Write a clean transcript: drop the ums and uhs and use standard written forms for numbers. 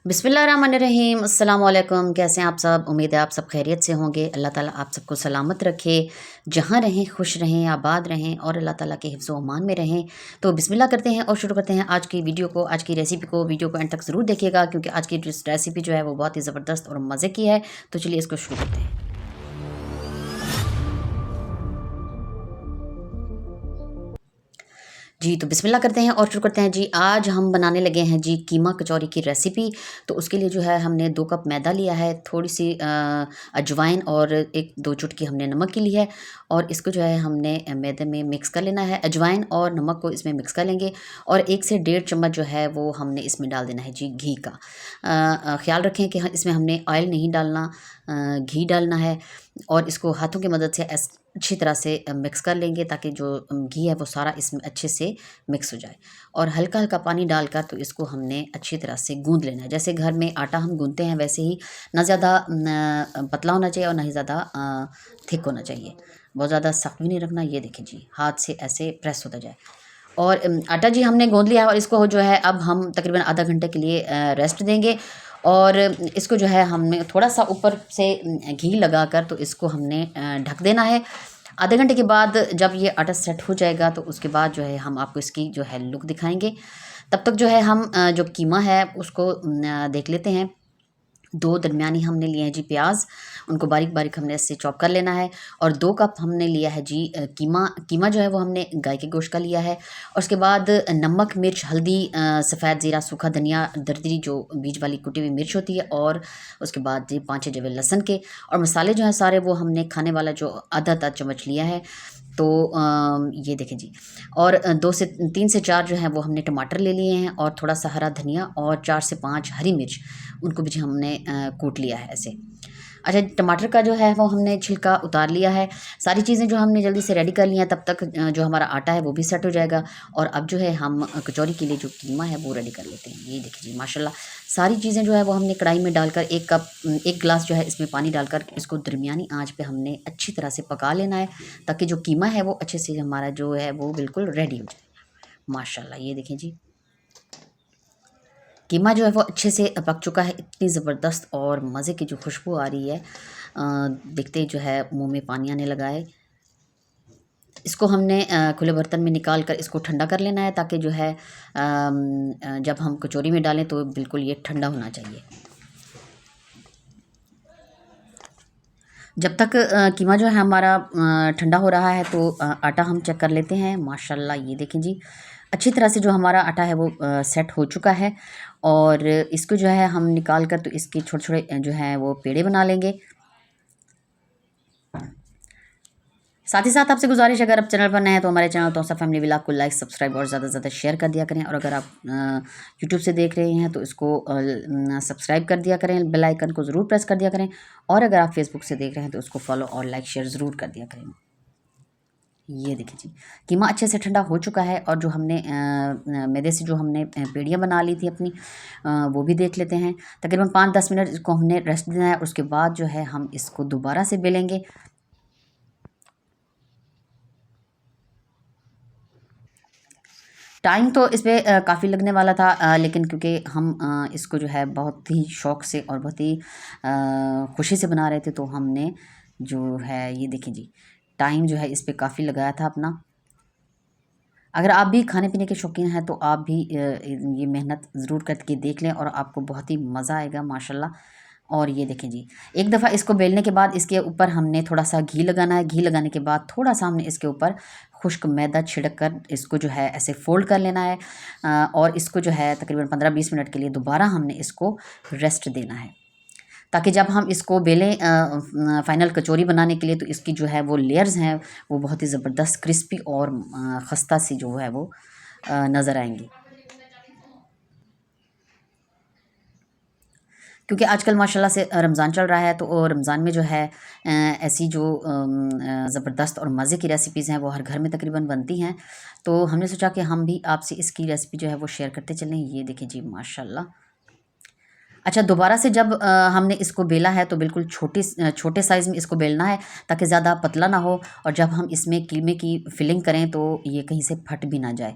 बिस्मिल्लाहिर्रहमानिर्रहीम। अस्सलाम वालेकुम। कैसे हैं आप सब? उम्मीद है आप सब खैरियत से होंगे। अल्लाह ताला आप सबको सलामत रखे, जहाँ रहें खुश रहें, आबाद रहें और अल्लाह ताला के हिफ्ज़ व अमान में रहें। तो बिस्मिल्लाह करते हैं और शुरू करते हैं आज की वीडियो को, आज की रेसिपी को। वीडियो को एंड तक ज़रूर देखिएगा क्योंकि आज की रेसिपी जो है वो बहुत ही ज़बरदस्त और मज़े की है। तो चलिए इसको शुरू करते हैं। जी, तो बिस्मिल्लाह करते हैं और शुरू करते हैं जी। आज हम बनाने लगे हैं जी कीमा कचौरी की रेसिपी। तो उसके लिए जो है हमने 2 कप मैदा लिया है, थोड़ी सी अजवाइन और 1-2 चुटकी हमने नमक की ली है और इसको जो है हमने मैदे में मिक्स कर लेना है। अजवाइन और नमक को इसमें मिक्स कर लेंगे और 1 से 1.5 चम्मच जो है वो हमने इसमें डाल देना है जी घी का। ख़्याल रखें कि इसमें हमने ऑयल नहीं डालना, घी डालना है और इसको हाथों की मदद से अच्छी तरह से मिक्स कर लेंगे ताकि जो घी है वो सारा इसमें अच्छे से मिक्स हो जाए। और हल्का हल्का पानी डालकर तो इसको हमने अच्छी तरह से गूंद लेना है। जैसे घर में आटा हम गूंदते हैं वैसे ही, ना ज़्यादा पतला होना चाहिए और ना ही ज़्यादा थिक होना चाहिए। बहुत ज़्यादा सख्त भी नहीं रखना। ये देखिए जी, हाथ से ऐसे प्रेस होता जाए। और आटा जी हमने गूंद लिया है और इसको जो है अब हम तकरीबन आधा घंटे के लिए रेस्ट देंगे। और इसको जो है हमने थोड़ा सा ऊपर से घी लगाकर तो इसको हमने ढक देना है। आधे घंटे के बाद जब ये आटा सेट हो जाएगा तो उसके बाद जो है हम आपको इसकी जो है लुक दिखाएंगे। तब तक जो है हम जो कीमा है उसको देख लेते हैं। 2 दरमियानी हमने लिए हैं जी प्याज, उनको बारीक बारीक हमने इससे चॉप कर लेना है। और 2 कप हमने लिया है जी कीमा जो है वो हमने गाय के गोश्त का लिया है। और उसके बाद नमक, मिर्च, हल्दी, सफ़ेद ज़ीरा, सूखा धनिया, दरदरी जो बीज वाली कुटी हुई मिर्च होती है, और उसके बाद जी 5-6 जवे लहसुन के। और मसाले जो हैं सारे वो हमने खाने वाला जो आधा चम्मच लिया है। तो ये देखें जी। और 2 से 3 से 4 जो है वो हमने टमाटर ले लिए हैं और थोड़ा सा हरा धनिया और 4 से 5 हरी मिर्च, उनको भी हमने कूट लिया है ऐसे। अच्छा, टमाटर का जो है वो हमने छिलका उतार लिया है। सारी चीज़ें जो हमने जल्दी से रेडी कर ली हैं, तब तक जो हमारा आटा है वो भी सेट हो जाएगा। और अब जो है हम कचौरी के लिए जो कीमा है वो रेडी कर लेते हैं। ये देखिए जी, माशाल्लाह सारी चीज़ें जो है वो हमने कढ़ाई में डालकर 1 गिलास जो है इसमें पानी डालकर इसको दरमियानी आंच पे हमने अच्छी तरह से पका लेना है ताकि जो कीमा है वो अच्छे से हमारा जो है वो बिल्कुल रेडी हो जाए। माशाल्लाह ये देखें जी, कीमा जो है वो अच्छे से पक चुका है। इतनी ज़बरदस्त और मज़े की जो खुशबू आ रही है, देखते ही जो है मुंह में पानी आने लगा है। इसको हमने खुले बर्तन में निकाल कर इसको ठंडा कर लेना है ताकि जो है जब हम कचौरी में डालें तो बिल्कुल ये ठंडा होना चाहिए। जब तक कीमा जो है हमारा ठंडा हो रहा है तो आटा हम चेक कर लेते हैं। माशाल्लाह ये देखें जी, अच्छी तरह से जो हमारा आटा है वो सेट हो चुका है। और इसको जो है हम निकाल कर तो इसके छोटे छोटे जो है वो पेड़े बना लेंगे। साथ ही साथ आपसे गुजारिश, अगर आप चैनल पर नए हैं तो हमारे चैनल तौसा फैमिली व्लॉग को लाइक, सब्सक्राइब और ज़्यादा से ज़्यादा शेयर कर दिया करें। और अगर आप यूट्यूब से देख रहे हैं तो इसको सब्सक्राइब कर दिया करें, बेल आइकन को ज़रूर प्रेस कर दिया करें। और अगर आप फेसबुक से देख रहे हैं तो उसको फॉलो और लाइक शेयर ज़रूर कर दिया करें। ये देखिए जी, कीमा अच्छे से ठंडा हो चुका है। और जो हमने मैदे से जो हमने पेड़ियाँ बना ली थी अपनी, वो भी देख लेते हैं। तकरीबन 5-10 मिनट इसको हमने रेस्ट देना है। उसके बाद जो है हम इसको दोबारा से बेलेंगे। टाइम तो इस पर काफ़ी लगने वाला था, लेकिन क्योंकि हम इसको जो है बहुत ही शौक़ से और बहुत ही खुशी से बना रहे थे तो हमने जो है ये देखिए जी, टाइम जो है इस पे काफ़ी लगाया था अपना। अगर आप भी खाने पीने के शौकीन हैं तो आप भी ये मेहनत ज़रूर करके देख लें और आपको बहुत ही मज़ा आएगा माशाल्लाह। और ये देखें जी, एक दफ़ा इसको बेलने के बाद इसके ऊपर हमने थोड़ा सा घी लगाना है। घी लगाने के बाद थोड़ा सा हमने इसके ऊपर खुश्क मैदा छिड़क कर इसको जो है ऐसे फ़ोल्ड कर लेना है। और इसको जो है तकरीबन 15-20 मिनट के लिए दोबारा हमने इसको रेस्ट देना है ताकि जब हम इसको बेलें फ़ाइनल कचौरी बनाने के लिए तो इसकी जो है वो लेयर्स हैं वो बहुत ही ज़बरदस्त क्रिस्पी और खस्ता सी जो है वो नज़र आएंगी। क्योंकि आजकल माशाल्लाह से रमज़ान चल रहा है तो रमज़ान में जो है ऐसी जो ज़बरदस्त और मज़े की रेसिपीज़ हैं वो हर घर में तकरीबन बनती हैं। तो हमने सोचा कि हम भी आपसे इसकी रेसिपी जो है वो शेयर करते चलें। ये देखिए जी माशाल्लाह। अच्छा, दोबारा से जब हमने इसको बेला है तो बिल्कुल छोटे साइज़ में इसको बेलना है ताकि ज़्यादा पतला ना हो। और जब हम इसमें कीमे की फिलिंग करें तो ये कहीं से फट भी ना जाए।